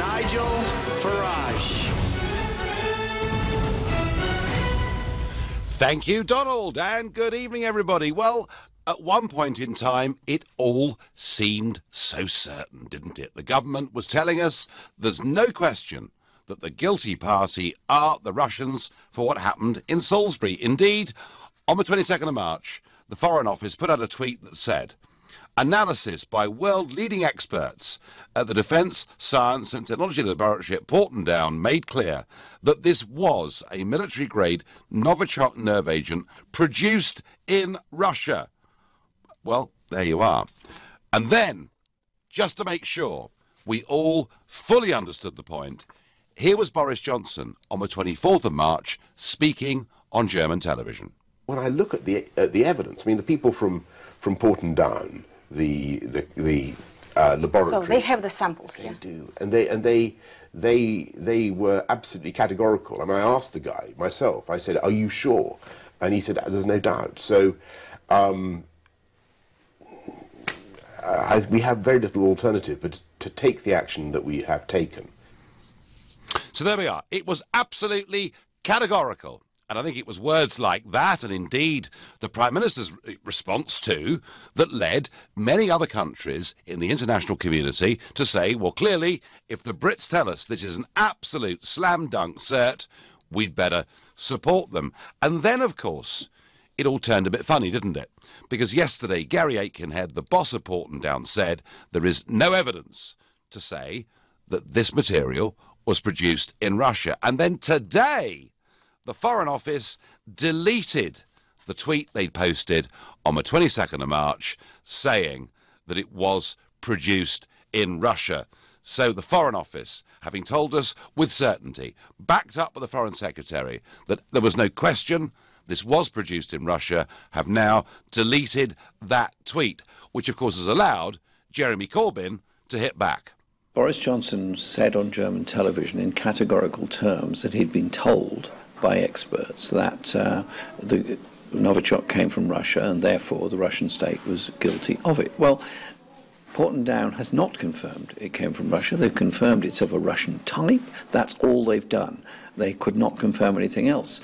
Nigel Farage. Thank you, Donald, and good evening, everybody. Well, at one point in time, it all seemed so certain, didn't it? The government was telling us there's no question that the guilty party are the Russians for what happened in Salisbury. Indeed, on the 22nd of March, the Foreign Office put out a tweet that said, analysis by world-leading experts at the Defence, Science and Technology Laboratory at Portondown made clear that this was a military-grade Novichok nerve agent produced in Russia. Well, there you are. And then, just to make sure we all fully understood the point, here was Boris Johnson on the 24th of March speaking on German television. When I look at the evidence, I mean, the people from Portondown, the laboratory. So they have the samples. They do, and they were absolutely categorical. I mean, I asked the guy myself. I said, "Are you sure?" And he said, "There's no doubt." So we have very little alternative but to take the action that we have taken. So there we are. It was absolutely categorical. And I think it was words like that, and indeed the Prime Minister's response to, that led many other countries in the international community to say, well, clearly, if the Brits tell us this is an absolute slam-dunk cert, we'd better support them. And then, of course, it all turned a bit funny, didn't it? Because yesterday, Gary Aitkenhead, the boss of Portondown, said there is no evidence to say that this material was produced in Russia. And then today, the Foreign Office deleted the tweet they'd posted on the 22nd of March saying that it was produced in Russia. So the Foreign Office, having told us with certainty, backed up with the Foreign Secretary, that there was no question this was produced in Russia, have now deleted that tweet, which of course has allowed Jeremy Corbyn to hit back. Boris Johnson said on German television in categorical terms that he'd been told by experts that the Novichok came from Russia and therefore the Russian state was guilty of it. Well, Portondown has not confirmed it came from Russia. They've confirmed it's of a Russian type. That's all they've done. They could not confirm anything else.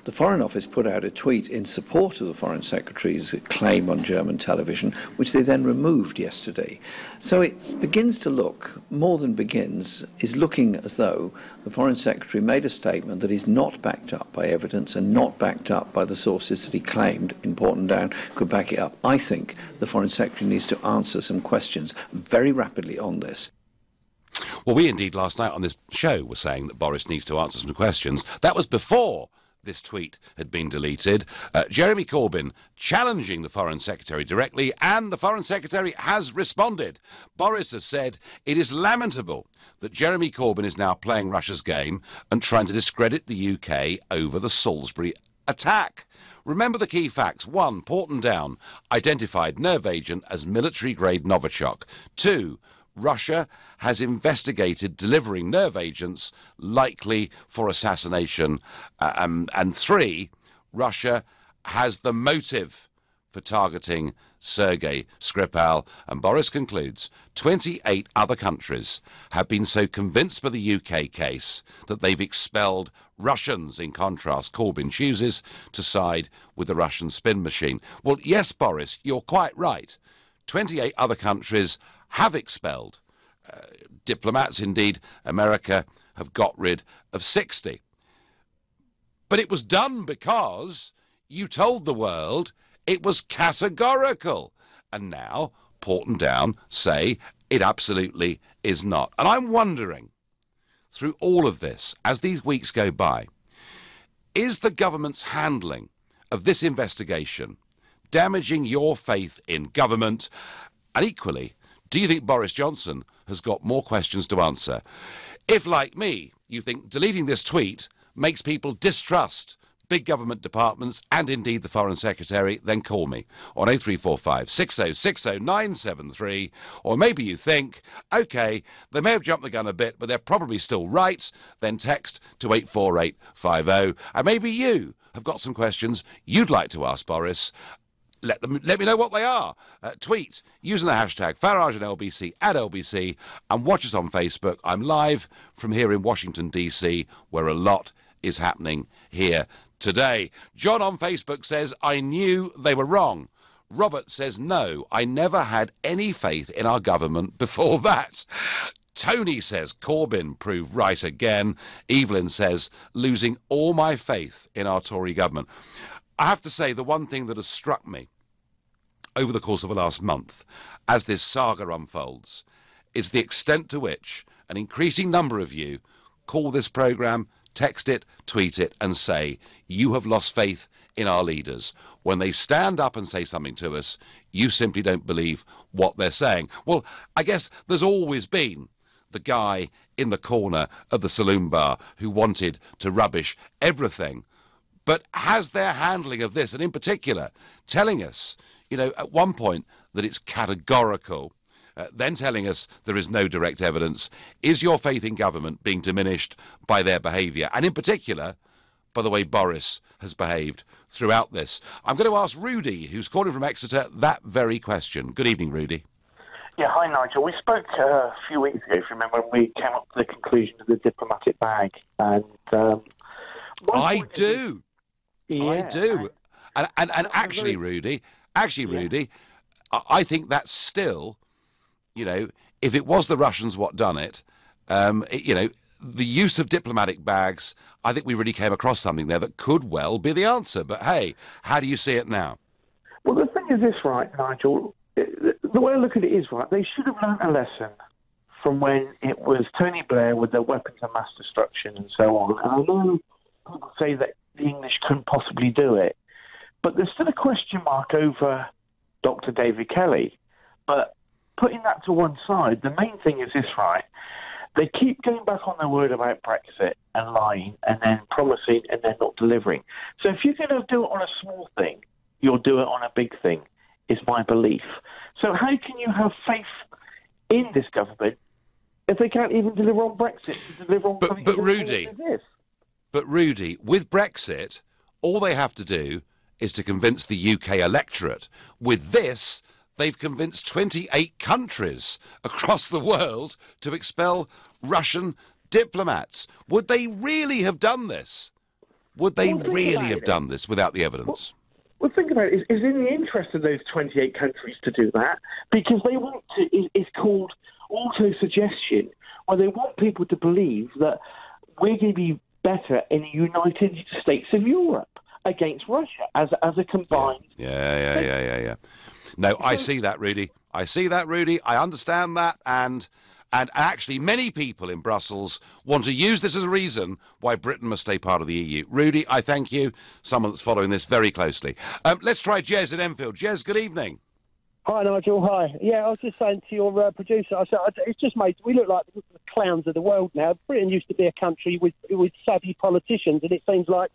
The Foreign Office put out a tweet in support of the Foreign Secretary's claim on German television, which they then removed yesterday. So it begins to look, more than begins, is looking as though the Foreign Secretary made a statement that is not backed up by evidence and not backed up by the sources that he claimed in Portondown could back it up. I think the Foreign Secretary needs to answer some questions very rapidly on this. Well, we indeed last night on this show were saying that Boris needs to answer some questions. That was before this tweet had been deleted. Jeremy Corbyn challenging the Foreign Secretary directly, and the Foreign Secretary has responded. Boris has said it is lamentable that Jeremy Corbyn is now playing Russia's game and trying to discredit the UK over the Salisbury attack. Remember the key facts. 1. Portondown identified nerve agent as military-grade Novichok. 2. Russia has investigated delivering nerve agents likely for assassination. And 3, Russia has the motive for targeting Sergei Skripal. And Boris concludes, 28 other countries have been so convinced by the UK case that they've expelled Russians. In contrast, Corbyn chooses to side with the Russian spin machine. Well, yes, Boris, you're quite right. 28 other countries have expelled diplomats. Indeed, America have got rid of 60. But it was done because you told the world it was categorical. And now Portondown say it absolutely is not. And I'm wondering, through all of this, as these weeks go by, is the government's handling of this investigation damaging your faith in government? And equally, do you think Boris Johnson has got more questions to answer? If, like me, you think deleting this tweet makes people distrust big government departments and indeed the Foreign Secretary, then call me on 0345 6060 973. Or maybe you think, OK, they may have jumped the gun a bit, but they're probably still right. Then text to 84850. And maybe you have got some questions you'd like to ask Boris. let me know what they are. Tweet using the hashtag Farage and LBC at LBC, and watch us on Facebook. I'm live from here in Washington, D.C., where a lot is happening here today. John on Facebook says, I knew they were wrong. Robert says, no, I never had any faith in our government before that. Tony says, Corbyn proved right again. Evelyn says, losing all my faith in our Tory government. I have to say, the one thing that has struck me over the course of the last month, as this saga unfolds, is the extent to which an increasing number of you call this programme, text it, tweet it, and say, you have lost faith in our leaders. When they stand up and say something to us, you simply don't believe what they're saying. Well, I guess there's always been the guy in the corner of the saloon bar who wanted to rubbish everything. But has their handling of this, and in particular, telling us, you know, at one point that it's categorical, then telling us there is no direct evidence, is your faith in government being diminished by their behaviour? And in particular, by the way Boris has behaved throughout this. I'm going to ask Rudy, who's calling from Exeter, that very question. Good evening, Rudy. Yeah, hi, Nigel. We spoke a few weeks ago, if you remember, when we came up to the conclusion of the diplomatic bag. And I do. Yeah. I do. And actually, Rudy, I think that's still, you know, if it was the Russians what done it, you know, the use of diplomatic bags, I think we really came across something there that could well be the answer. But, hey, how do you see it now? Well, the thing is this, right, Nigel? The way I look at it is, right, they should have learned a lesson from when it was Tony Blair with their weapons of mass destruction and so on. And I know people say that the English couldn't possibly do it, but there's still a question mark over Dr. David Kelly. But putting that to one side, the main thing is this, right? They keep going back on their word about Brexit and lying and then promising and then not delivering. So if you're going to do it on a small thing, you'll do it on a big thing, is my belief. So how can you have faith in this government if they can't even deliver on Brexit, to deliver on something but Rudy, with Brexit, all they have to do is to convince the UK electorate. With this, they've convinced 28 countries across the world to expel Russian diplomats. Would they really have done this? Would they really have done this without the evidence? Well, think about it. It's in the interest of those 28 countries to do that because they want to, it's called auto-suggestion, where they want people to believe that we're going to be better in the United States of Europe against Russia as a combined... Yeah. No, I see that, Rudy. I understand that, and actually many people in Brussels want to use this as a reason why Britain must stay part of the EU. Rudy, I thank you. Someone that's following this very closely. Let's try Jez in Enfield. Jez, good evening. Hi, Nigel. Hi. Yeah, I was just saying to your producer, I said, it's just made, we look like the clowns of the world now. Britain used to be a country with savvy politicians, and it seems like...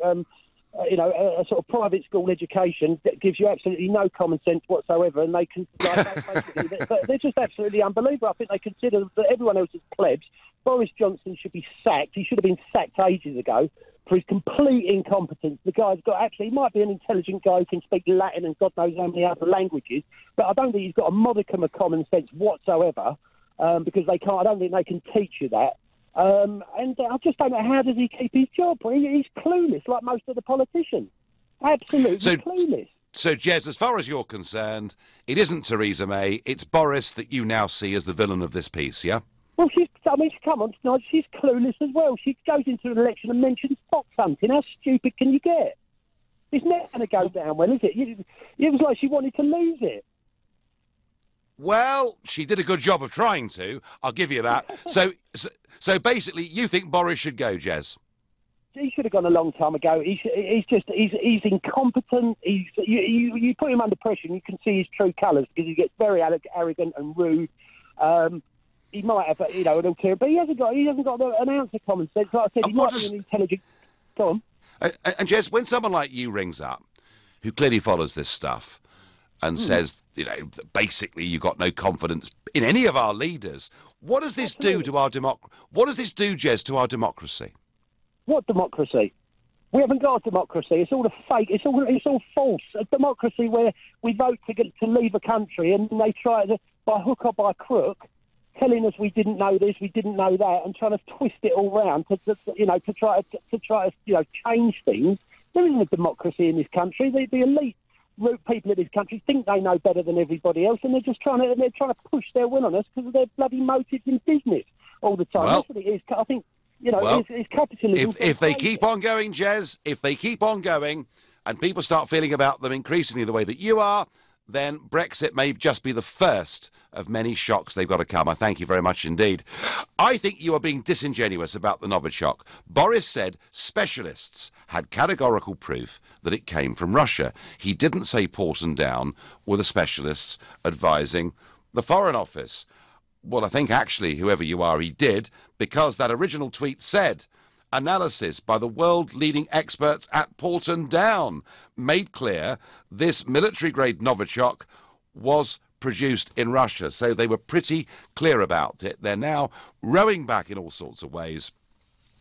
you know, a sort of private school education that gives you absolutely no common sense whatsoever, and they can, they're just absolutely unbelievable. I think they consider that everyone else is plebs. Boris Johnson should be sacked. He should have been sacked ages ago for his complete incompetence. The guy's got he might be an intelligent guy who can speak Latin and God knows how many other languages, but I don't think he's got a modicum of common sense whatsoever, because I don't think they can teach you that. And I just don't know, how does he keep his job? He's clueless, like most of the politicians. Absolutely clueless. So, Jez, as far as you're concerned, it isn't Theresa May, it's Boris that you now see as the villain of this piece, yeah? Well, come on, she's clueless as well. She goes into an election and mentions fox hunting. How stupid can you get? It's never going to go down well, is it? It was like she wanted to lose it. Well, she did a good job of trying to. I'll give you that. So basically, you think Boris should go, Jez? He should have gone a long time ago. He's incompetent. You put him under pressure, and you can see his true colours because he gets very arrogant and rude. He might have, an ulterior, but he hasn't got an ounce of common sense. Like I said, he might be an intelligent. Go on. And Jez, when someone like you rings up, who clearly follows this stuff, and says, basically you've got no confidence in any of our leaders. What does this do to our What does this do, Jez, to our democracy? What democracy? We haven't got a democracy. It's all a fake. It's all false. A democracy where we vote to leave a country, and they try to, by hook or by crook, telling us we didn't know this, we didn't know that, and trying to twist it all round to try to change things. There isn't a democracy in this country. The elite people of this country think they know better than everybody else, and they're trying to push their will on us because of their bloody motives in business all the time. Well, that's what it is. I think. It's capitalism. If they keep on going, Jez, if they keep on going and people start feeling about them increasingly the way that you are, then Brexit may just be the first of many shocks they've got to come. I thank you very much indeed. I think you are being disingenuous about the Novichok. Boris said specialists had categorical proof that it came from Russia. He didn't say Porton Down were the specialists advising the Foreign Office. Well, I think actually, whoever you are, he did, because that original tweet said, analysis by the world-leading experts at Porton Down made clear this military-grade Novichok was produced in Russia. So they were pretty clear about it. They're now rowing back in all sorts of ways.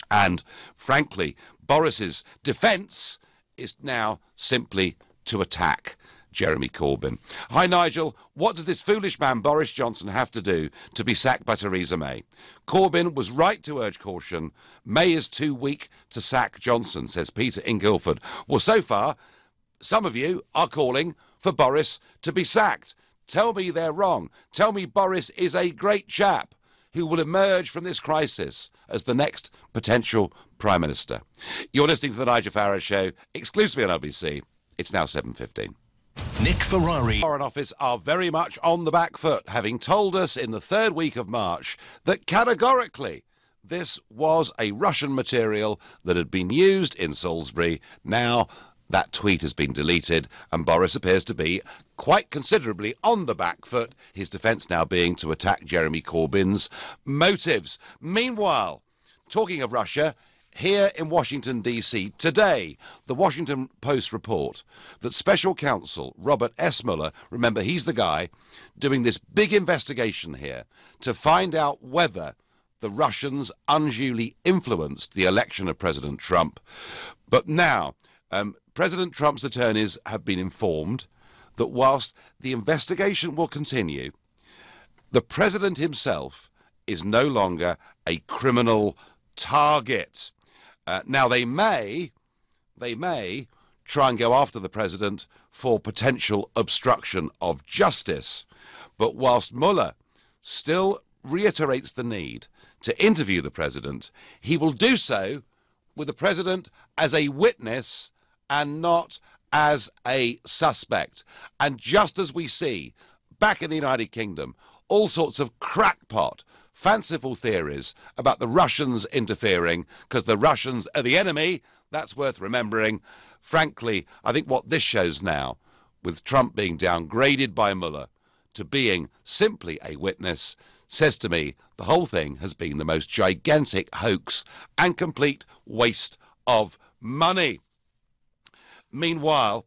And frankly, Boris's defence is now simply to attack Jeremy Corbyn. Hi, Nigel. What does this foolish man Boris Johnson have to do to be sacked by Theresa May? Corbyn was right to urge caution. May is too weak to sack Johnson, says Peter in Guildford. Well, so far, some of you are calling for Boris to be sacked. Tell me they're wrong. Tell me Boris is a great chap who will emerge from this crisis as the next potential Prime Minister. You're listening to the Nigel Farage Show, exclusively on LBC. It's now 7:15. Nick Ferrari. Foreign Office are very much on the back foot, having told us in the third week of March that categorically this was a Russian material that had been used in Salisbury. Now that tweet has been deleted and Boris appears to be quite considerably on the back foot, his defence now being to attack Jeremy Corbyn's motives. Meanwhile, talking of Russia, here in Washington, D.C. today, the Washington Post report that Special Counsel Robert S. Mueller, remember he's the guy doing this big investigation here to find out whether the Russians unduly influenced the election of President Trump. But now, President Trump's attorneys have been informed that whilst the investigation will continue, the president himself is no longer a criminal target. Now, they may try and go after the president for potential obstruction of justice. But whilst Mueller still reiterates the need to interview the president, he will do so with the president as a witness and not as a suspect. And just as we see back in the United Kingdom, all sorts of crackpot fanciful theories about the Russians interfering because the Russians are the enemy, that's worth remembering. Frankly, I think what this shows now, with Trump being downgraded by Mueller to being simply a witness, says to me the whole thing has been the most gigantic hoax and complete waste of money. Meanwhile,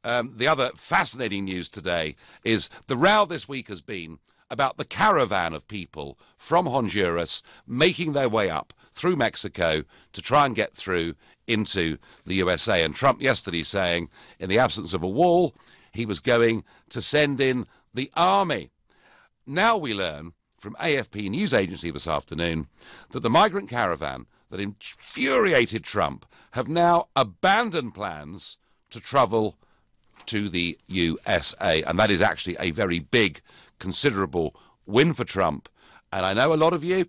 the other fascinating news today is the row this week has been about the caravan of people from Honduras making their way up through Mexico to try and get through into the USA. And Trump yesterday saying, in the absence of a wall, he was going to send in the army. Now we learn from AFP news agency this afternoon that the migrant caravan that infuriated Trump have now abandoned plans to travel to the USA. And that is actually a very big, considerable win for Trump. And I know a lot of you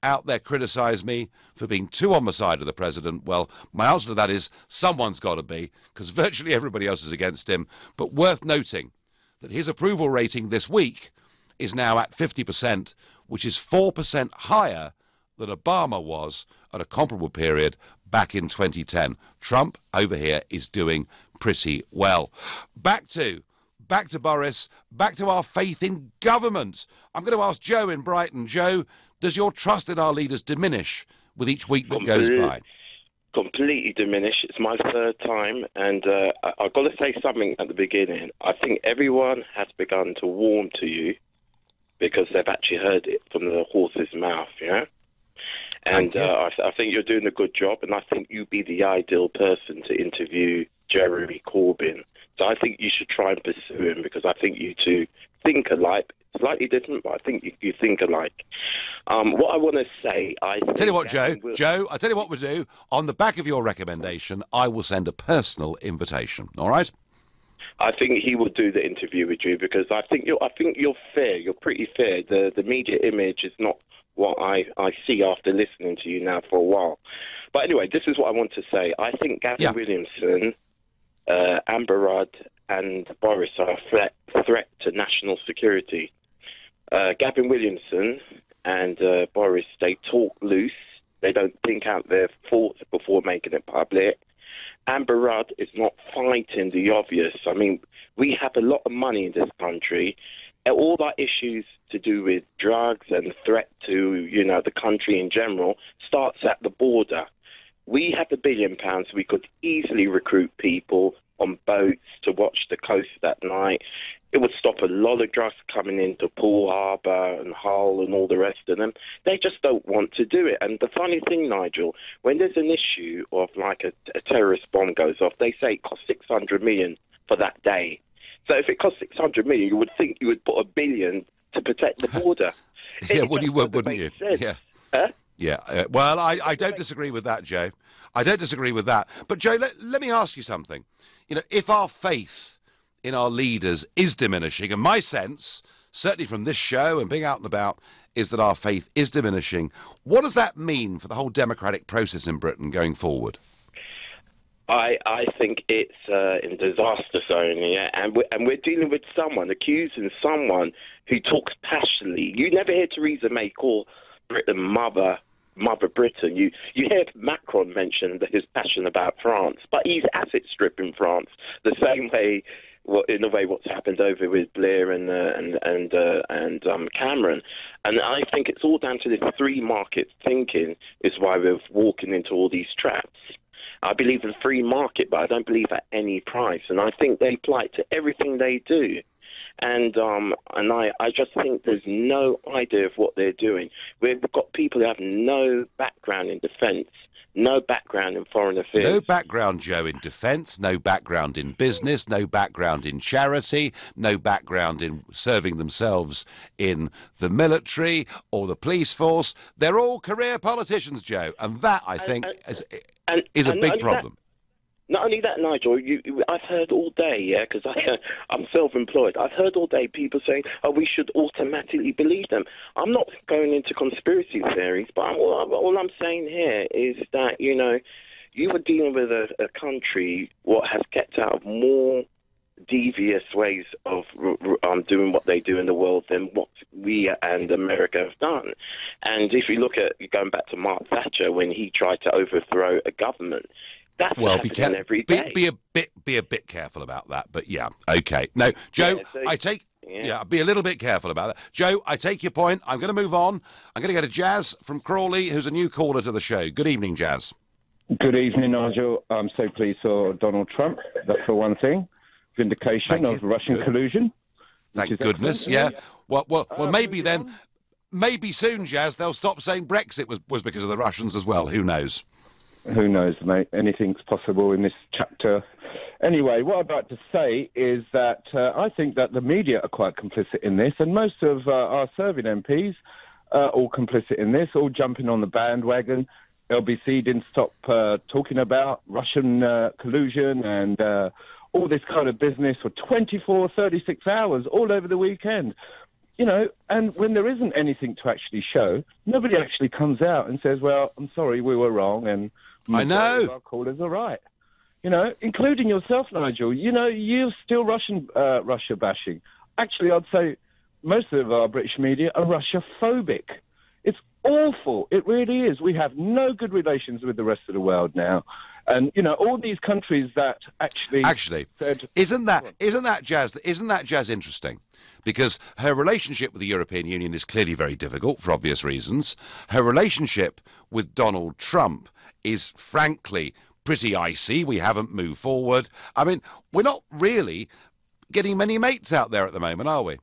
out there criticise me for being too on the side of the president. Well, my answer to that is someone's got to be, because virtually everybody else is against him. But worth noting that his approval rating this week is now at 50%, which is 4% higher than Obama was at a comparable period back in 2010. Trump over here is doing pretty well. Back to Boris, back to our faith in government. I'm going to ask Joe in Brighton. Joe, does your trust in our leaders diminish with each week that goes by? Completely diminish. It's my third time, and I've got to say something at the beginning. I think everyone has begun to warm to you because they've actually heard it from the horse's mouth, you know? And And I think you're doing a good job, and I think you'd be the ideal person to interview Jeremy Corbyn. So I think you should try and pursue him, because I think you two think alike. Slightly different, but I think you think alike. What I want to say, Tell you what, Joe, I tell you what we'll do. On the back of your recommendation, I will send a personal invitation. All right? I think he will do the interview with you, because I think you're fair. You're pretty fair. The media image is not what I see after listening to you now for a while. But anyway, this is what I want to say. I think Gavin Williamson, Amber Rudd, and Boris are a threat to national security. Gavin Williamson and Boris, they talk loose. They don't think out their thoughts before making it public. Amber Rudd is not fighting the obvious. I mean, we have a lot of money in this country. All our issues to do with drugs and threat to, the country in general starts at the border. We have £1 billion. We could easily recruit people on boats to watch the coast at night. It would stop a lot of drugs coming into Poole Harbour and Hull and all the rest of them. They just don't want to do it. And the funny thing, Nigel, when there's an issue of like a terrorist bomb goes off, they say it costs 600 million for that day. So if it costs 600 million, you would think you would put $1 billion to protect the border. Yeah, well, you would, wouldn't you? Sense. Yeah. Huh? Yeah. Well, I don't disagree with that, Joe. I don't disagree with that. But, Joe, let me ask you something. If our faith in our leaders is diminishing, and my sense, certainly from this show and being out and about, is that our faith is diminishing, what does that mean for the whole democratic process in Britain going forward? I think it's in disaster zone, yeah, and we're dealing with someone, accusing someone who talks passionately. You never hear Theresa May call Britain Mother Britain. You hear Macron mention his passion about France, but he's asset stripping France the same way. In a way, what's happened over with Blair and Cameron, and I think it's all down to this free market thinking is why we're walking into all these traps. I believe in free market, but I don't believe at any price, and I think they apply it to everything they do. And I just think there's no idea of what they're doing. We've got people who have no background in defence, no background in foreign affairs. No background, Joe, in defence, no background in business, no background in charity, no background in serving themselves in the military or the police force. They're all career politicians, Joe, and that, I think, is a big problem. Not only that, Nigel, I've heard all day, yeah, because I'm self-employed. I've heard all day people saying, we should automatically believe them. I'm not going into conspiracy theories, but all I'm saying here is that, you are dealing with a country what has kept out of more devious ways of doing what they do in the world than what we and America have done. And if you look at, going back to Mark Thatcher, when he tried to overthrow a government, that's happening every day. Be a bit careful about that, but yeah, okay. No, Joe, be a little bit careful about that. Joe, I take your point. I'm going to move on. I'm going to go to Jazz from Crawley, who's a new caller to the show. Good evening, Jazz. Good evening, Nigel. I'm so pleased for Donald Trump. That's for one thing. Vindication of Russian collusion. Thank goodness. Yeah. Well, maybe then, maybe soon, Jazz, they'll stop saying Brexit was because of the Russians as well. Who knows? Who knows, mate? Anything's possible in this chapter. Anyway, what I'd like to say is that I think that the media are quite complicit in this, and most of our serving MPs are all complicit in this, all jumping on the bandwagon. LBC didn't stop talking about Russian collusion and all this kind of business for 24, 36 hours all over the weekend. And when there isn't anything to actually show, nobody actually comes out and says, well, I'm sorry, we were wrong, and I know our callers are right. Including yourself, Nigel. You're still Russia bashing. Actually, I'd say most of our British media are Russia-phobic. It's awful. It really is. We have no good relations with the rest of the world now. And, all these countries that actually said... Isn't that Jazz interesting? Because her relationship with the European Union is clearly very difficult for obvious reasons. Her relationship with Donald Trump is, frankly, pretty icy. We haven't moved forward. I mean, we're not really getting many mates out there at the moment, are we?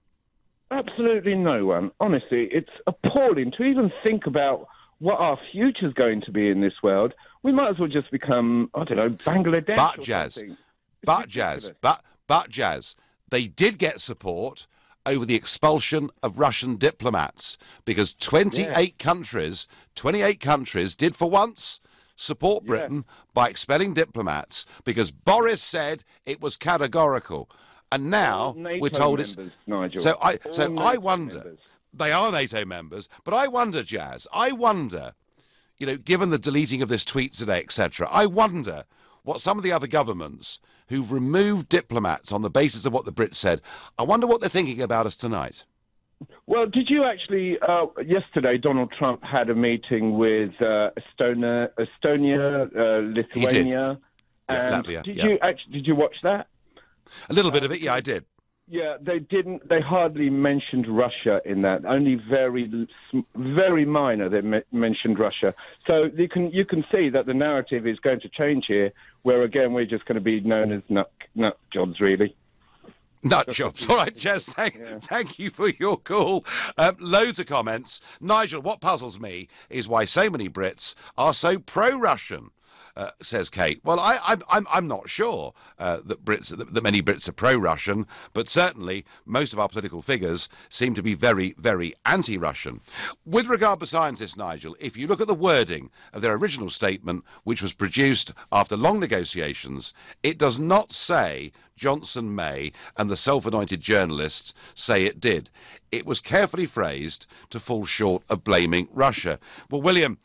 Absolutely no one. Honestly, it's appalling to even think about what our future's going to be in this world, we might as well just become, I don't know, Bangladesh But, or Jazz, something. but, Jazz, they did get support over the expulsion of Russian diplomats because 28 countries did for once support Britain by expelling diplomats because Boris said it was categorical. And now we're told it's... Nigel. So I wonder... Members. They are NATO members, but I wonder, Jazz, you know, given the deleting of this tweet today, etc., I wonder what some of the other governments who've removed diplomats on the basis of what the Brits said, I wonder what they're thinking about us tonight. Well, did you actually, yesterday Donald Trump had a meeting with Estonia, Lithuania, and Latvia, did you watch that? A little bit of it, yeah, I did. Yeah, they hardly mentioned Russia in that. Only very minor they mentioned Russia. So you can see that the narrative is going to change here, where again we're just going to be known as nut jobs, really. Nut jobs. All right, Jess, thank you for your call. Loads of comments. Nigel, what puzzles me is why so many Brits are so pro-Russian. Says Kate. Well, I'm not sure that many Brits are pro-Russian, but certainly most of our political figures seem to be very, very anti-Russian. With regard to scientists, Nigel, if you look at the wording of their original statement, which was produced after long negotiations, it does not say Johnson may and the self-anointed journalists say it did. It was carefully phrased to fall short of blaming Russia. Well, William,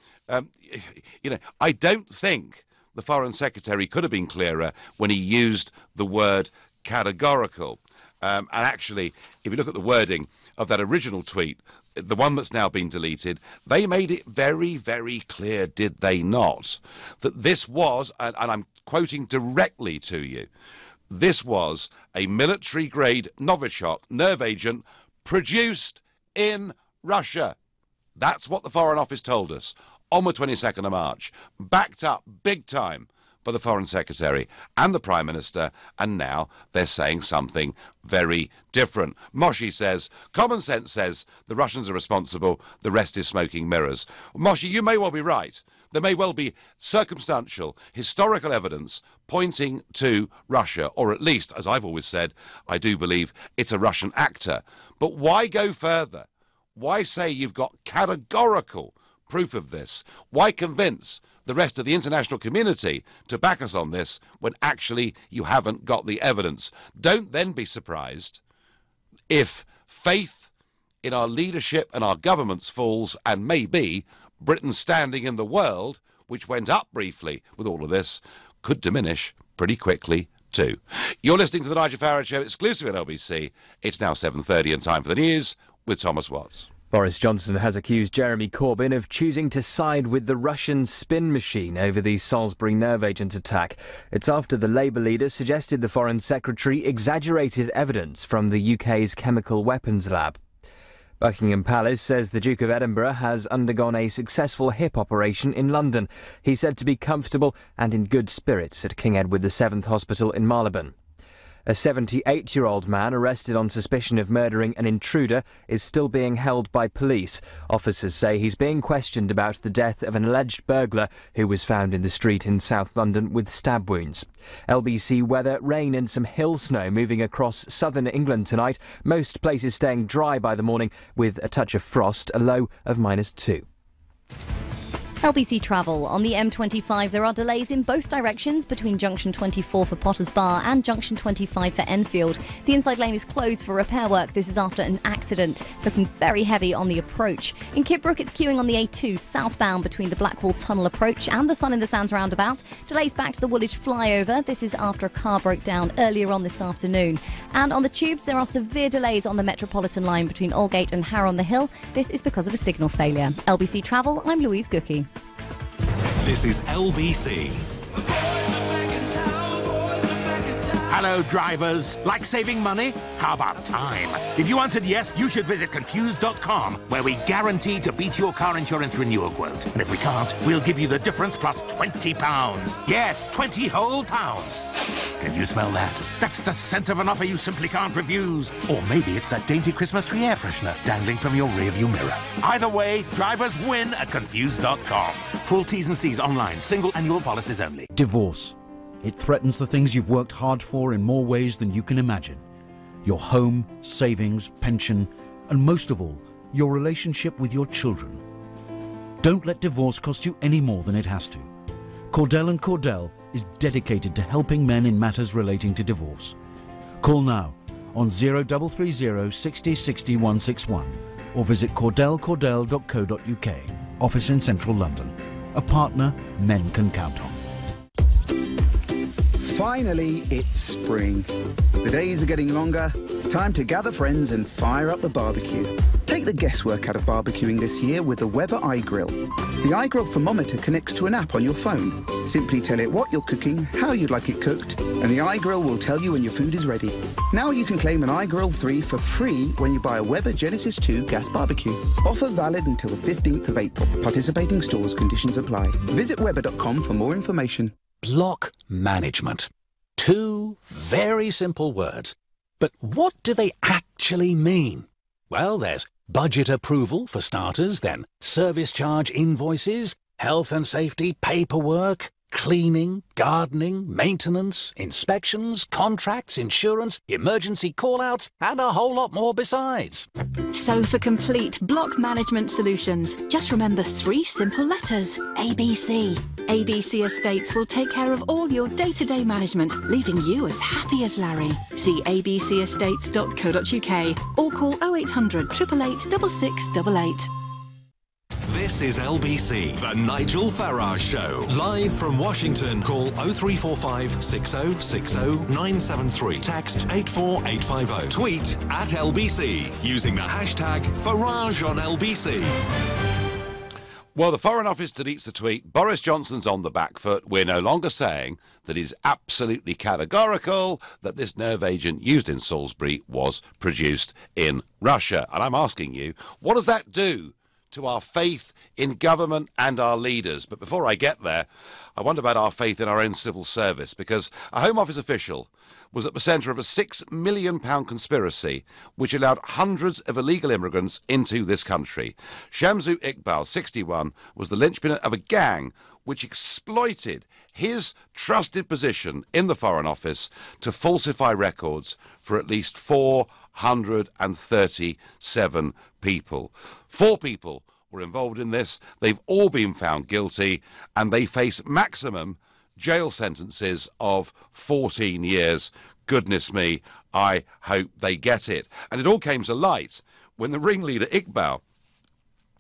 you know, I don't think the Foreign Secretary could have been clearer when he used the word categorical. And actually, if you look at the wording of that original tweet, the one that's now been deleted, they made it very, very clear, did they not, that this was, and I'm quoting directly to you, this was a military-grade Novichok nerve agent produced in Russia. That's what the Foreign Office told us on the 22nd of March, backed up big time by the Foreign Secretary and the Prime Minister, and now they're saying something very different. Moshi says, common sense says the Russians are responsible, the rest is smoking mirrors. Moshi, you may well be right. There may well be circumstantial, historical evidence pointing to Russia, or at least, as I've always said, I do believe it's a Russian actor. But why go further? Why say you've got categorical proof of this? Why convince the rest of the international community to back us on this when actually you haven't got the evidence? Don't then be surprised if faith in our leadership and our governments falls, and maybe Britain's standing in the world, which went up briefly with all of this, could diminish pretty quickly too. You're listening to the Nigel Farage Show, exclusive at LBC. It's now 7:30 and time for the news with Thomas Watts. Boris Johnson has accused Jeremy Corbyn of choosing to side with the Russian spin machine over the Salisbury nerve agent attack. It's after the Labour leader suggested the Foreign Secretary exaggerated evidence from the UK's chemical weapons lab. Buckingham Palace says the Duke of Edinburgh has undergone a successful hip operation in London. He's said to be comfortable and in good spirits at King Edward VII Hospital in Marylebone. A 78-year-old man arrested on suspicion of murdering an intruder is still being held by police. Officers say he's being questioned about the death of an alleged burglar who was found in the street in South London with stab wounds. LBC weather, rain and some hill snow moving across southern England tonight. Most places staying dry by the morning with a touch of frost, a low of -2. LBC travel. On the M25, there are delays in both directions between junction 24 for Potters Bar and junction 25 for Enfield. The inside lane is closed for repair work. This is after an accident. It's looking very heavy on the approach. In Kidbrooke, it's queuing on the A2 southbound between the Blackwall Tunnel approach and the Sun in the Sands roundabout. Delays back to the Woolwich flyover. This is after a car broke down earlier on this afternoon. And on the tubes, there are severe delays on the Metropolitan line between Aldgate and Harrow on the Hill. This is because of a signal failure. LBC Travel, I'm Louise Gookie. This is LBC. Hello, drivers. Like saving money? How about time? If you answered yes, you should visit Confused.com, where we guarantee to beat your car insurance renewal quote. And if we can't, we'll give you the difference plus £20. Yes, 20 whole pounds. Can you smell that? That's the scent of an offer you simply can't refuse. Or maybe it's that dainty Christmas tree air freshener dangling from your rearview mirror. Either way, drivers win at Confused.com. Full T's and C's online. Single annual policies only. Divorce. It threatens the things you've worked hard for in more ways than you can imagine. Your home, savings, pension, and most of all, your relationship with your children. Don't let divorce cost you any more than it has to. Cordell & Cordell is dedicated to helping men in matters relating to divorce. Call now on 0330 60 60 161 or visit cordellcordell.co.uk. Office in central London. A partner men can count on. Finally, it's spring. The days are getting longer. Time to gather friends and fire up the barbecue. Take the guesswork out of barbecuing this year with the Weber iGrill. The iGrill thermometer connects to an app on your phone. Simply tell it what you're cooking, how you'd like it cooked, and the iGrill will tell you when your food is ready. Now you can claim an iGrill 3 for free when you buy a Weber Genesis 2 gas barbecue. Offer valid until the 15th of April. Participating stores, conditions apply. Visit weber.com for more information. Block management. Two very simple words. But what do they actually mean? Well, there's budget approval for starters, then service charge invoices, health and safety paperwork, cleaning, gardening, maintenance, inspections, contracts, insurance, emergency call-outs, and a whole lot more besides. So for complete block management solutions, just remember 3 simple letters, ABC. ABC Estates will take care of all your day-to-day management, leaving you as happy as Larry. See abcestates.co.uk or call 0800 888 6688. This is LBC, the Nigel Farage Show. Live from Washington. Call 0345 6060 973. Text 84850. Tweet at LBC using the hashtag Farage on LBC. Well, the Foreign Office deletes the tweet. Boris Johnson's on the back foot. We're no longer saying that it is absolutely categorical that this nerve agent used in Salisbury was produced in Russia. And I'm asking you, what does that do to our faith in government and our leaders? But before I get there, I wonder about our faith in our own civil service, because a Home Office official was at the centre of a £6 million conspiracy which allowed hundreds of illegal immigrants into this country. Shamsu Iqbal, 61, was the linchpin of a gang which exploited his trusted position in the Foreign Office to falsify records for at least 437 people. 4 people were involved in this. They've all been found guilty, and they face maximum jail sentences of 14 years. Goodness me, I hope they get it. And it all came to light when the ringleader Iqbal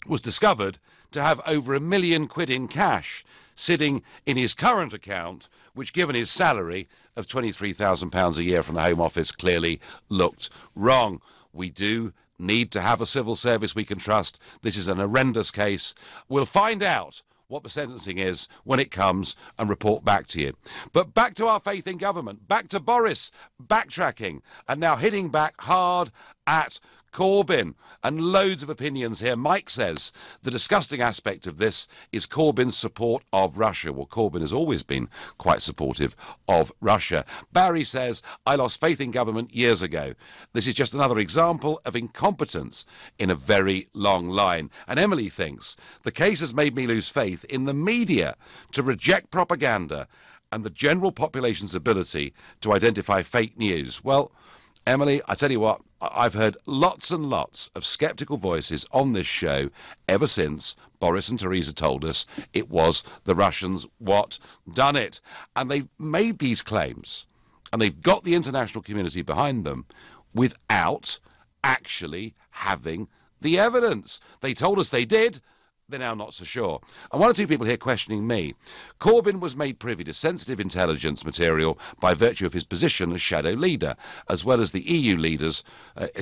was discovered to have over £1 million in cash sitting in his current account, which, given his salary of £23,000 a year from the Home Office, clearly looked wrong. We do need to have a civil service we can trust. This is an horrendous case. We'll find out what the sentencing is when it comes and report back to you. But back to our faith in government, back to Boris backtracking and now hitting back hard at Corbyn, and loads of opinions here. Mike says the disgusting aspect of this is Corbyn's support of Russia. Well, Corbyn has always been quite supportive of Russia. Barry says, I lost faith in government years ago. This is just another example of incompetence in a very long line. And Emily thinks the case has made me lose faith in the media to reject propaganda and the general population's ability to identify fake news. Well, Emily, I tell you what, I've heard lots and lots of sceptical voices on this show ever since Boris and Theresa told us it was the Russians what done it. And they've made these claims, and they've got the international community behind them without actually having the evidence. They told us they did. they're now not so sure. And one or two people here questioning me. Corbyn was made privy to sensitive intelligence material by virtue of his position as shadow leader, as well as the EU leaders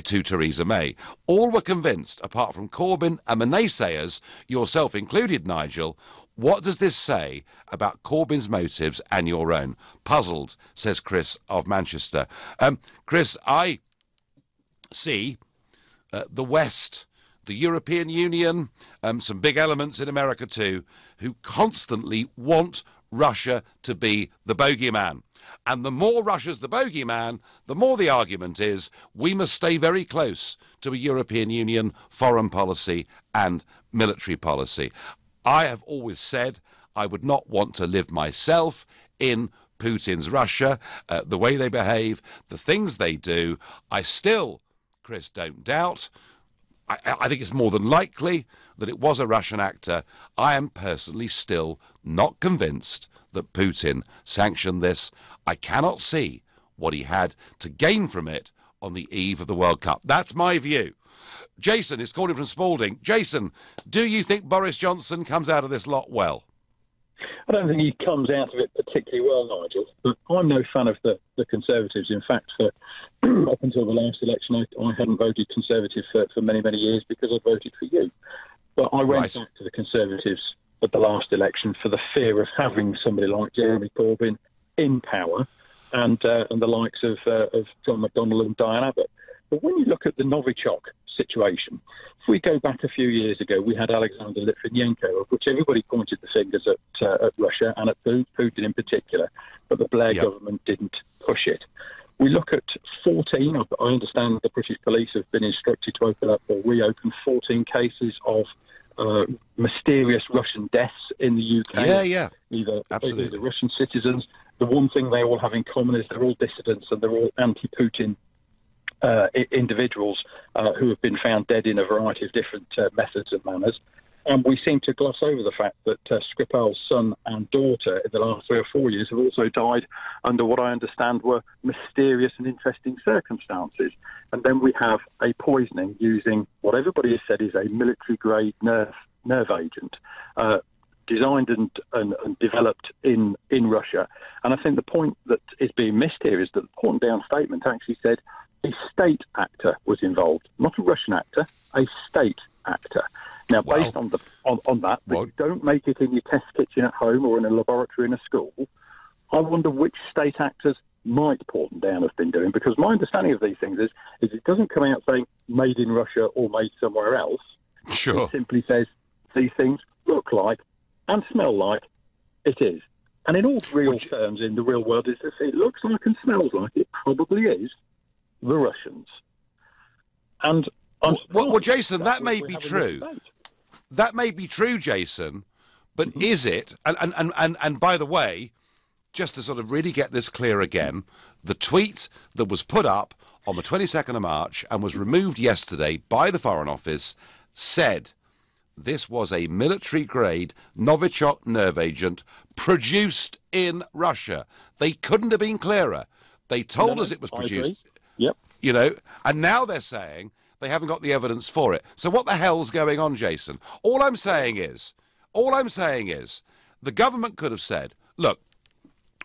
to Theresa May. All were convinced, apart from Corbyn and the naysayers, yourself included, Nigel. What does this say about Corbyn's motives and your own? Puzzled, says Chris of Manchester. Chris, I see the West, the European Union, some big elements in America too, who constantly want Russia to be the bogeyman. And the more Russia's the bogeyman, the more the argument is we must stay very close to a European Union foreign policy and military policy. I have always said I would not want to live myself in Putin's Russia, the way they behave, the things they do. I still, Chris, don't doubt. I think it's more than likely that it was a Russian actor. I am personally still not convinced that Putin sanctioned this. I cannot see what he had to gain from it on the eve of the World Cup. That's my view. Jason is calling from Spalding. Jason, do you think Boris Johnson comes out of this lot well? I don't think he comes out of it particularly well, Nigel. But I'm no fan of the Conservatives. In fact, up until the last election, I hadn't voted Conservative for many, many years because I voted for you. But I went back to the Conservatives at the last election for the fear of having somebody like Jeremy Corbyn in power and the likes of John McDonnell and Diane Abbott. But when you look at the Novichok situation, if we go back a few years ago, we had Alexander Litvinenko, of which everybody pointed the fingers at Russia and at Putin in particular, but the Blair government didn't push it. We look at 14, I understand the British police have been instructed to open up or reopen 14 cases of mysterious Russian deaths in the UK. Either Russian citizens. The one thing they all have in common is they're all dissidents and they're all anti-Putin individuals who have been found dead in a variety of different methods and manners. And we seem to gloss over the fact that Skripal's son and daughter in the last 3 or 4 years have also died under what I understand were mysterious and interesting circumstances. And then we have a poisoning using what everybody has said is a military-grade nerve agent, designed and developed in Russia. And I think the point that is being missed here is that the Porton-Down statement actually said a state actor was involved, not a Russian actor, a state actor. Now, based on that, you don't make it in your test kitchen at home or in a laboratory in a school. I wonder which state actors might Porton-Down have been doing, because my understanding of these things is it doesn't come out saying made in Russia or made somewhere else. Sure. It simply says these things look like and smell like it is. And in all real terms, in the real world, it looks like and smells like it probably is the Russians. And well, Jason, that may be true. That may be true, Jason, but is it? And by the way, just to sort of really get this clear again, the tweet that was put up on the 22nd of March and was removed yesterday by the Foreign Office said this was a military-grade Novichok nerve agent produced in Russia. They couldn't have been clearer. They told us it was produced. Yep. You know, and now they're saying they haven't got the evidence for it. So what the hell's going on, Jason? All I'm saying is, the government could have said, look,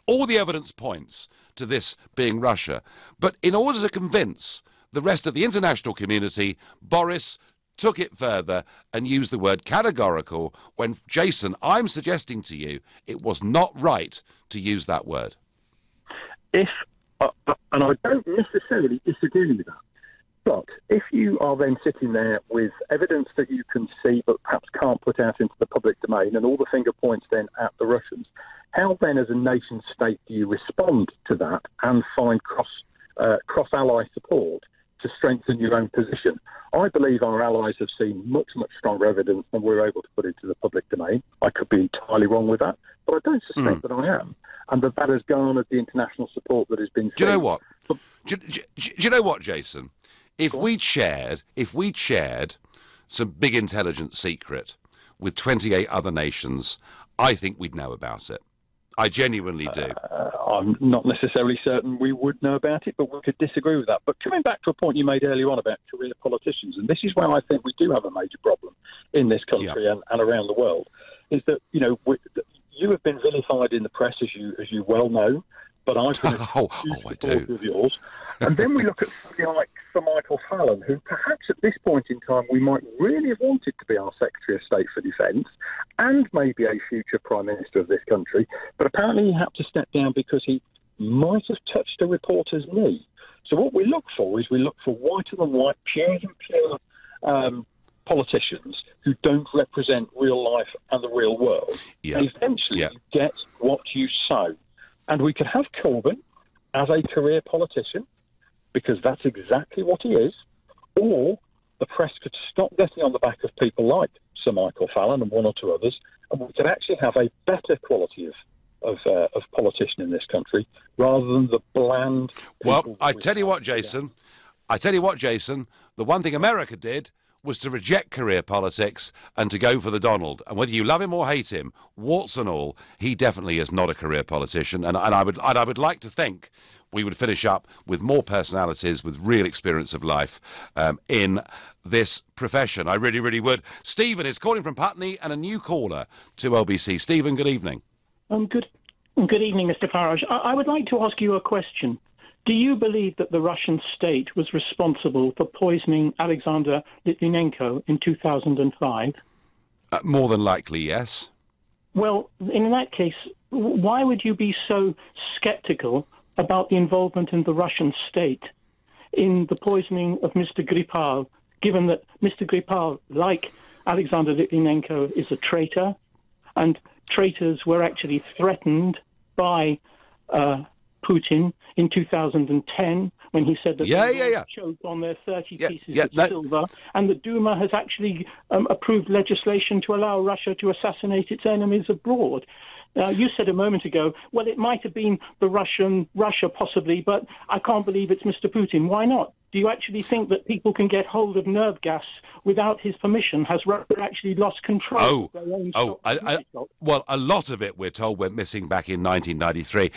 all the evidence points to this being Russia. But in order to convince the rest of the international community, Boris took it further and used the word categorical when, Jason, I'm suggesting to you it was not right to use that word. And I don't necessarily disagree with that. But if you are then sitting there with evidence that you can see but perhaps can't put out into the public domain and all the finger points then at the Russians, how then as a nation state do you respond to that and find cross-ally support to strengthen your own position? I believe our allies have seen much, much stronger evidence than we're able to put into the public domain. I could be entirely wrong with that, but I don't suspect that I am. And that has garnered the international support that has been seen. Do you know what? Do you know what, Jason? If we'd shared some big intelligence secret with 28 other nations, I think we'd know about it. I genuinely do. I'm not necessarily certain we would know about it, but we could disagree with that. But coming back to a point you made earlier on about career politicians, and this is where I think we do have a major problem in this country and around the world, is that, you know, you have been vilified in the press, as you well know, but I've been a huge supporter of yours. And then we look at somebody like Sir Michael Fallon, who perhaps at this point in time we might really have wanted to be our Secretary of State for Defence and maybe a future Prime Minister of this country, but apparently he had to step down because he might have touched a reporter's knee. So what we look for is we look for whiter than white, pure and pure politicians who don't represent real life and the real world. And eventually you get what you sow. And we could have Corbyn as a career politician, because that's exactly what he is, or the press could stop getting on the back of people like Sir Michael Fallon and one or two others, and we could actually have a better quality of politician in this country, rather than the bland... Well, I tell you what, Jason, the one thing America did was to reject career politics and to go for the Donald. And whether you love him or hate him, warts and all, he definitely is not a career politician. And I would like to think we would finish up with more personalities with real experience of life in this profession. I really, really would. Stephen is calling from Putney and a new caller to LBC. Stephen, good evening. Good evening, Mr. Farage. I would like to ask you a question. Do you believe that the Russian state was responsible for poisoning Alexander Litvinenko in 2005? More than likely, yes. Well, in that case, why would you be so sceptical about the involvement in the Russian state in the poisoning of Mr. Gripal, given that Mr. Gripal, like Alexander Litvinenko, is a traitor, and traitors were actually threatened by Putin in 2010 when he said that they choked on their 30 pieces of silver, and the Duma has actually approved legislation to allow Russia to assassinate its enemies abroad. You said a moment ago, well, it might have been the Russia possibly, but I can't believe it's Mr. Putin. Why not? Do you actually think that people can get hold of nerve gas without his permission? Has Russia actually lost control of their own well, a lot of it, we're told, went missing back in 1993.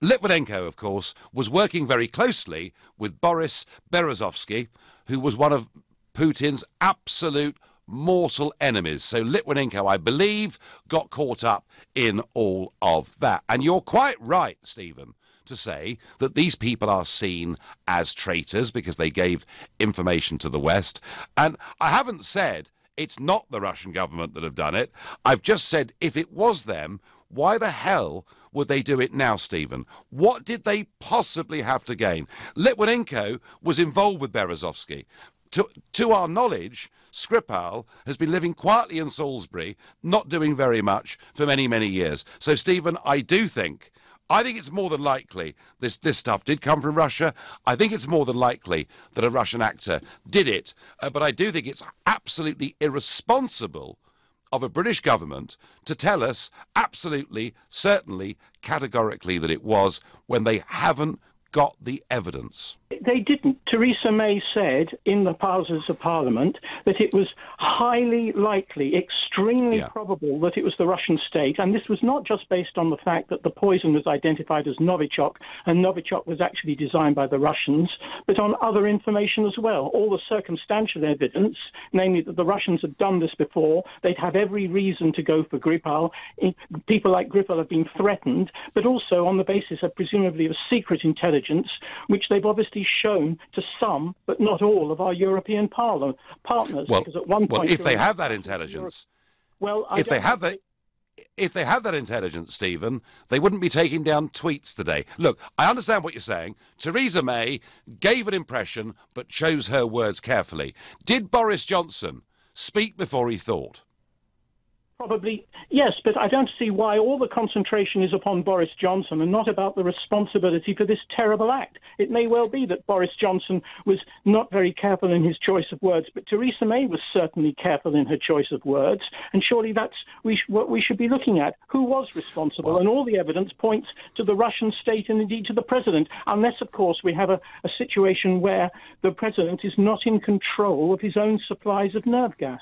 Litvinenko, of course, was working very closely with Boris Berezovsky, who was one of Putin's absolute mortal enemies. So Litvinenko, I believe, got caught up in all of that. And you're quite right, Stephen, to say that these people are seen as traitors because they gave information to the West. And I haven't said it's not the Russian government that have done it. I've just said if it was them, why the hell would they do it now, Stephen? What did they possibly have to gain? Litvinenko was involved with Berezovsky. To our knowledge, Skripal has been living quietly in Salisbury, not doing very much for many, many years. So, Stephen, I think it's more than likely this stuff did come from Russia. I think it's more than likely that a Russian actor did it. But I do think it's absolutely irresponsible of a British government to tell us absolutely, certainly, categorically that it was when they haven't got the evidence. They didn't. Theresa May said in the Houses of Parliament that it was highly likely, extremely probable that it was the Russian state. And this was not just based on the fact that the poison was identified as Novichok, and Novichok was actually designed by the Russians, but on other information as well. All the circumstantial evidence, namely that the Russians had done this before, they'd have every reason to go for Gripal. People like Gripal have been threatened, but also on the basis of presumably of secret intelligence, which they've obviously shown to some, but not all, of our European partners. Well, because at one point, if they have that intelligence, if they have that intelligence, Stephen, they wouldn't be taking down tweets today. Look, I understand what you're saying. Theresa May gave an impression, but chose her words carefully. Did Boris Johnson speak before he thought? Probably, yes, but I don't see why all the concentration is upon Boris Johnson and not about the responsibility for this terrible act. It may well be that Boris Johnson was not very careful in his choice of words, but Theresa May was certainly careful in her choice of words, and surely that's what we should be looking at. Who was responsible? And all the evidence points to the Russian state and indeed to the president, unless, of course, we have a situation where the president is not in control of his own supplies of nerve gas.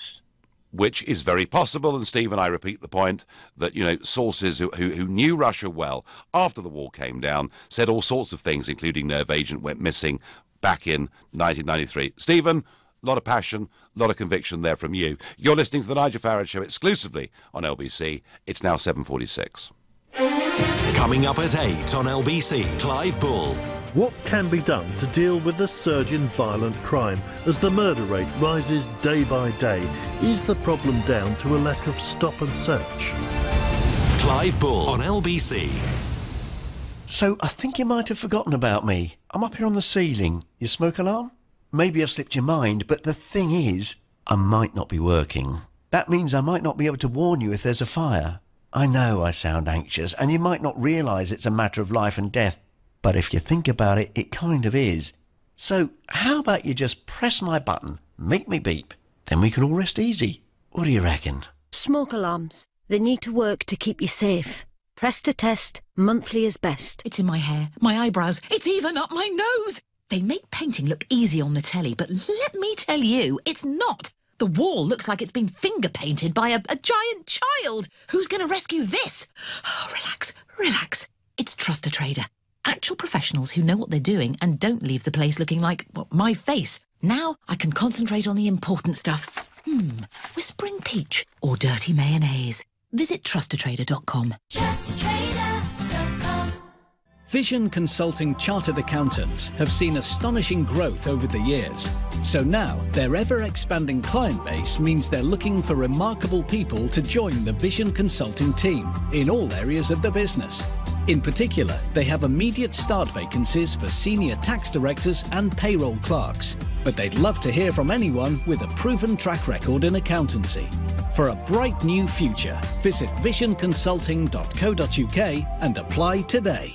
which is very possible. And Steve and I repeat the point that, you know, sources who knew Russia well after the wall came down said all sorts of things, including nerve agent went missing back in 1993. Stephen, a lot of passion, a lot of conviction there from you. You're listening to the Nigel Farage Show exclusively on LBC. It's now 7:46. Coming up at 8 on LBC, Clive Bull. What can be done to deal with the surge in violent crime as the murder rate rises day by day? Is the problem down to a lack of stop and search? Clive Bull on LBC. So, I think you might have forgotten about me. I'm up here on the ceiling. Your smoke alarm? Maybe I've slipped your mind, but the thing is, I might not be working. That means I might not be able to warn you if there's a fire. I know I sound anxious, and you might not realise it's a matter of life and death, but if you think about it, it kind of is. So, how about you just press my button, make me beep, then we can all rest easy. What do you reckon? Smoke alarms. They need to work to keep you safe. Press to test, monthly is best. It's in my hair, my eyebrows, it's even up my nose. They make painting look easy on the telly, but let me tell you, it's not. The wall looks like it's been finger-painted by a giant child. Who's going to rescue this? Oh, relax, relax. It's Trust a Trader. Actual professionals who know what they're doing and don't leave the place looking like, well, my face. Now I can concentrate on the important stuff. Whispering peach or dirty mayonnaise. Visit trustatrader.com. Trustatrader.com. Vision Consulting Chartered Accountants have seen astonishing growth over the years. So now, their ever-expanding client base means they're looking for remarkable people to join the Vision Consulting team in all areas of the business. In particular, they have immediate start vacancies for senior tax directors and payroll clerks. But they'd love to hear from anyone with a proven track record in accountancy. For a bright new future, visit visionconsulting.co.uk and apply today.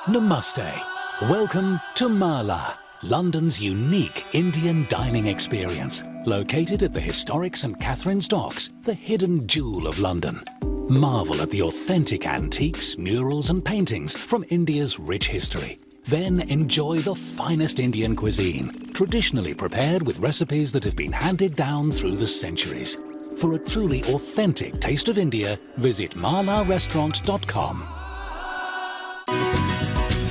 Namaste. Welcome to Mala, London's unique Indian dining experience. Located at the historic St Catherine's Docks, the hidden jewel of London. Marvel at the authentic antiques, murals and paintings from India's rich history. Then enjoy the finest Indian cuisine, traditionally prepared with recipes that have been handed down through the centuries. For a truly authentic taste of India, visit malarestaurant.com.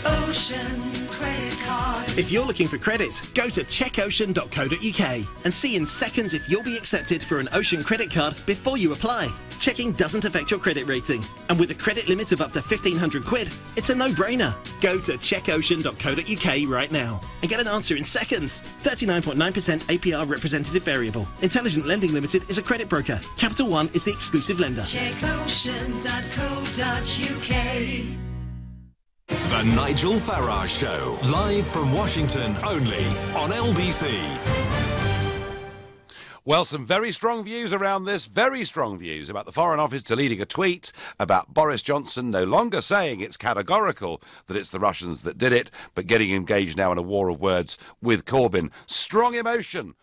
Ocean Credit Card. If you're looking for credit, go to checkocean.co.uk and see in seconds if you'll be accepted for an Ocean credit card before you apply. Checking doesn't affect your credit rating, and with a credit limit of up to 1,500 quid, it's a no-brainer. Go to checkocean.co.uk right now and get an answer in seconds. 39.9% APR representative variable. Intelligent Lending Limited is a credit broker. Capital One is the exclusive lender. Checkocean.co.uk. The Nigel Farage Show, live from Washington, only on LBC. Well, some very strong views around this, very strong views about the Foreign Office deleting a tweet about Boris Johnson no longer saying it's categorical that it's the Russians that did it, but getting engaged now in a war of words with Corbyn. Strong emotion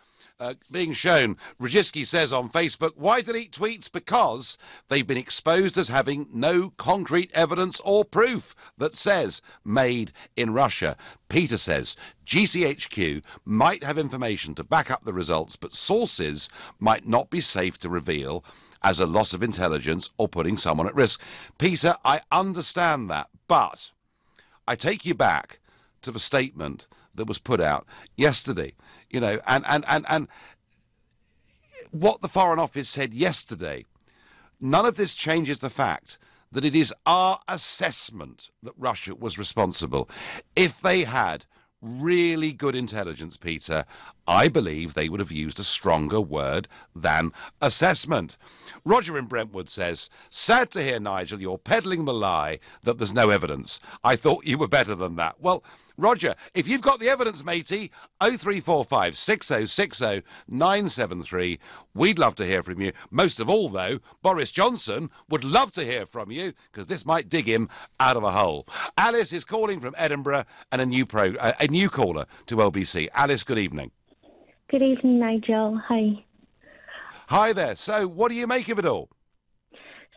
being shown. Rajiski says on Facebook, why delete tweets? Because they've been exposed as having no concrete evidence or proof that says made in Russia. Peter says GCHQ might have information to back up the results, but sources might not be safe to reveal as a loss of intelligence or putting someone at risk. Peter, I understand that, but I take you back to the statement that was put out yesterday, you know, and what the Foreign Office said yesterday. None of this changes the fact that it is our assessment that Russia was responsible. If they had really good intelligence, Peter, I believe they would have used a stronger word than assessment. Roger in Brentwood says, sad to hear, Nigel, you're peddling the lie that there's no evidence. I thought you were better than that. Well, Roger, if you've got the evidence, matey, 0345 6060 973. We'd love to hear from you. Most of all, though, Boris Johnson would love to hear from you, because this might dig him out of a hole. Alice is calling from Edinburgh, and a new caller to LBC. Alice, good evening. Good evening, Nigel. Hi. Hi there. So, what do you make of it all?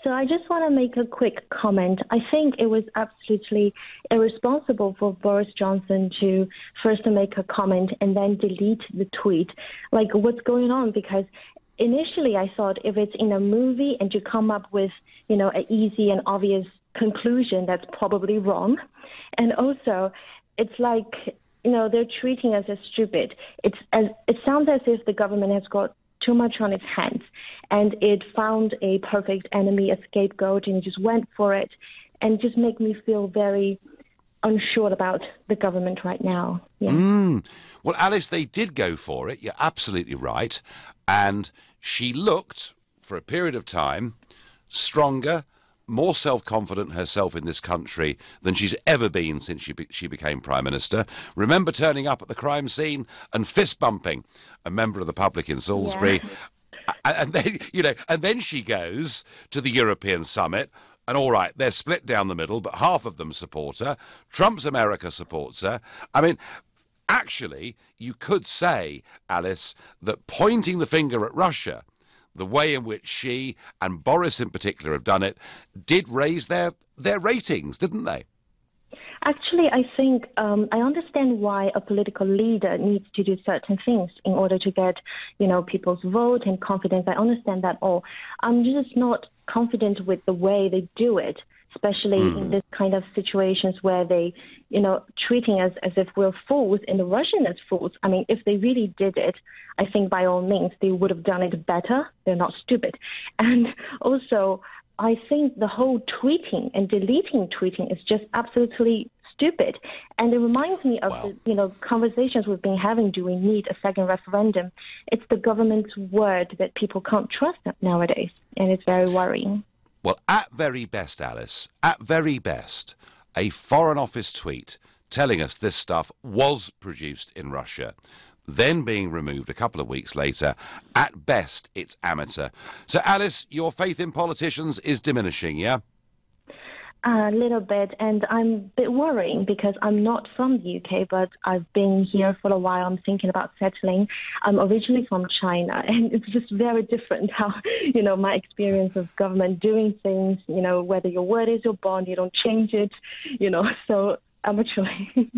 So I just want to make a quick comment. I think it was absolutely irresponsible for Boris Johnson to first make a comment and then delete the tweet. Like, what's going on? Because initially I thought if it's in a movie and you come up with, an easy and obvious conclusion, that's probably wrong. And also, it's like, they're treating us as stupid. It sounds as if the government has got too much on its hands, and it found a perfect enemy, a scapegoat, and it just went for it, and just make me feel very unsure about the government right now. Yeah. Well, Alice, they did go for it. You're absolutely right. And she looked, for a period of time, stronger, more self-confident herself in this country than she's ever been since she became Prime Minister. Remember turning up at the crime scene and fist-bumping a member of the public in Salisbury. Yeah. And then she goes to the European summit, and all right, they're split down the middle, but half of them support her. Trump's America supports her. I mean, actually, you could say, Alice, that pointing the finger at Russia, the way in which she and Boris in particular have done it, did raise their ratings, didn't they? Actually, I think I understand why a political leader needs to do certain things in order to get, people's vote and confidence. I understand that all. I'm just not confident with the way they do it, especially in this kind of situations where they, treating us as if we're fools and the Russians as fools. I mean, if they really did it, I think by all means they would have done it better. They're not stupid. And also, I think the whole tweeting and deleting tweeting is just absolutely stupid. And it reminds me of the conversations we've been having, do we need a second referendum? It's the government's word that people can't trust nowadays, and it's very worrying. Well, at very best, Alice, at very best, a Foreign Office tweet telling us this stuff was produced in Russia, then being removed a couple of weeks later, at best, it's amateur. So, Alice, your faith in politicians is diminishing, yeah? A little bit, and I'm a bit worrying because I'm not from the UK, but I've been here for a while. I'm thinking about settling. I'm originally from China, and it's just very different how, my experience of government doing things, whether your word is your bond, you don't change it, so I'm actually...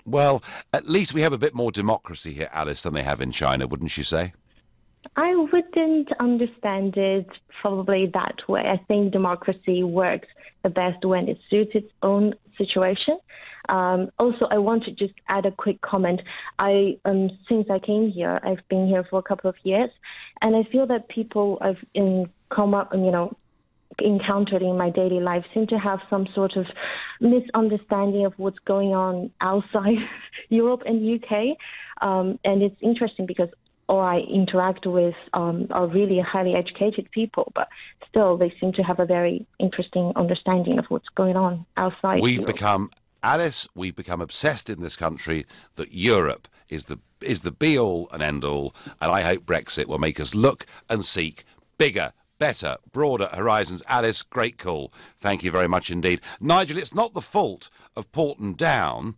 Well, at least we have a bit more democracy here, Alice, than they have in China, wouldn't you say? I wouldn't understand it probably that way. I think democracy works the best when it suits its own situation. Also, I want to just add a quick comment. Since I came here, I've been here for a couple of years, and I feel that people I've encountered in my daily life seem to have some sort of misunderstanding of what's going on outside Europe and UK. And it's interesting because I interact with are really highly educated people, but still they seem to have a very interesting understanding of what's going on outside. We've become obsessed in this country that Europe is the be-all and end-all, and I hope Brexit will make us look and seek bigger, better, broader horizons. Alice, great call. Thank you very much indeed. Nigel, it's not the fault of Porton Down.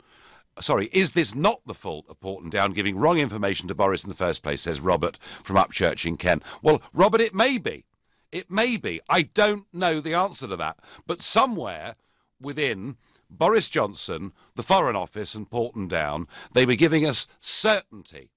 Sorry, is this not the fault of Porton Down giving wrong information to Boris in the first place, says Robert from Upchurch in Kent. Well, Robert, it may be. It may be. I don't know the answer to that. But somewhere within Boris Johnson, the Foreign Office and Porton Down, they were giving us certainty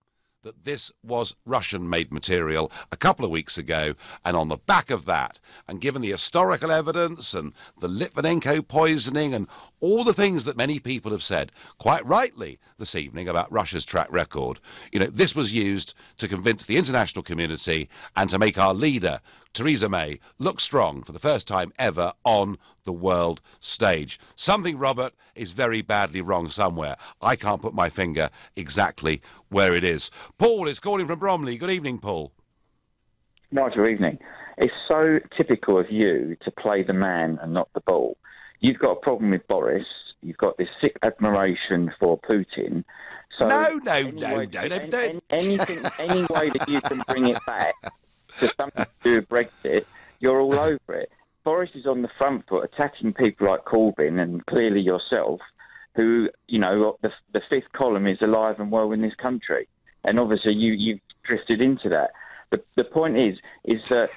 that this was Russian-made material a couple of weeks ago, and on the back of that, and given the historical evidence and the Litvinenko poisoning and all the things that many people have said, quite rightly this evening, about Russia's track record, this was used to convince the international community and to make our leader, Theresa May, look strong for the first time ever on the world stage. Something, Robert, is very badly wrong somewhere. I can't put my finger exactly where it is. Paul is calling from Bromley. Good evening, Paul. Nigel, evening. It's so typical of you to play the man and not the ball. You've got a problem with Boris. You've got this sick admiration for Putin. So no. Anything, any way that you can bring it back to something to do with Brexit, you're all over it. Boris is on the front foot attacking people like Corbyn and clearly yourself, who, the fifth column is alive and well in this country. And obviously you've drifted into that. The point is that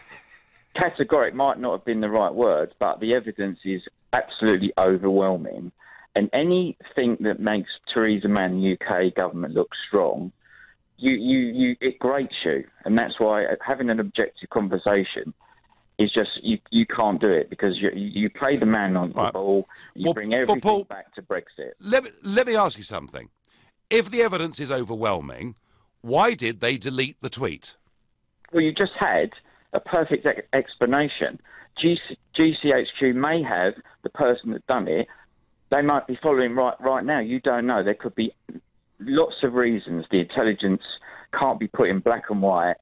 categoric might not have been the right word, but the evidence is absolutely overwhelming. And anything that makes Theresa May and the UK government look strong, it grates you, and that's why having an objective conversation is just you can't do it, because you play the man on the ball. You bring everything back to Brexit. Let me ask you something. If the evidence is overwhelming, why did they delete the tweet? Well, you just had a perfect explanation. GCHQ may have the person that done it. They might be following right now. You don't know. There could be lots of reasons. The intelligence can't be put in black and white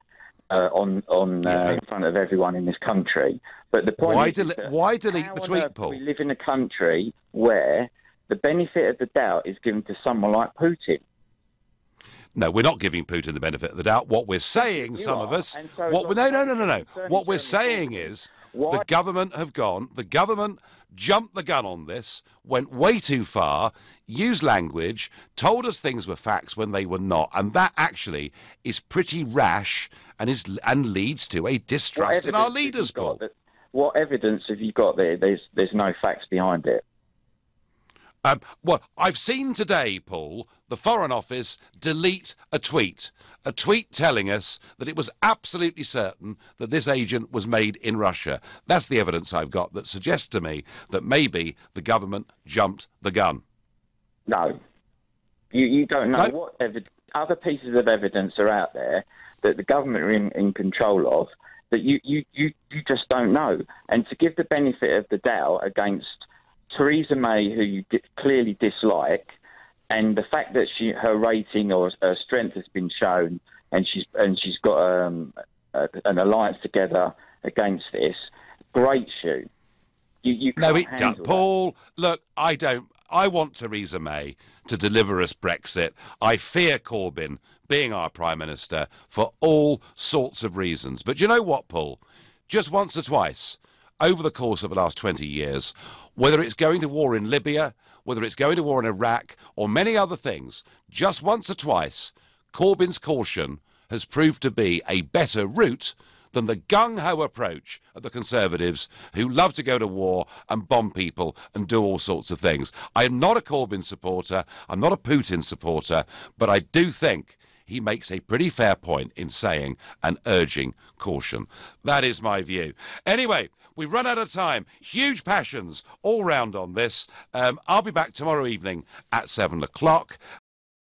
in front of everyone in this country. But the point is why delete the tweet, Paul? We live in a country where the benefit of the doubt is given to someone like Putin. No, we're not giving Putin the benefit of the doubt. What we're saying, some of us... No. What we're saying is the government have gone, the government jumped the gun on this, went way too far, used language, told us things were facts when they were not, and that actually is pretty rash and leads to a distrust in our leaders, Paul. What evidence have you got there? There's no facts behind it. Well, I've seen today, Paul, the Foreign Office delete a tweet telling us that it was absolutely certain that this agent was made in Russia. That's the evidence I've got that suggests to me that maybe the government jumped the gun. No. You don't know what other pieces of evidence are out there that the government are in control of that you just don't know. And to give the benefit of the doubt against Theresa May, who you clearly dislike, and the fact that her rating or her strength has been shown, and she's got an alliance together against this, grates you. You can't no, it does, Paul. Look, I want Theresa May to deliver us Brexit. I fear Corbyn being our Prime Minister for all sorts of reasons. But you know what, Paul? Just once or twice over the course of the last 20 years, whether it's going to war in Libya, whether it's going to war in Iraq, or many other things, just once or twice, Corbyn's caution has proved to be a better route than the gung-ho approach of the Conservatives, who love to go to war and bomb people and do all sorts of things. I am not a Corbyn supporter, I'm not a Putin supporter, but I do think he makes a pretty fair point in saying and urging caution. That is my view. Anyway, we've run out of time. Huge passions all round on this. I'll be back tomorrow evening at 7 o'clock.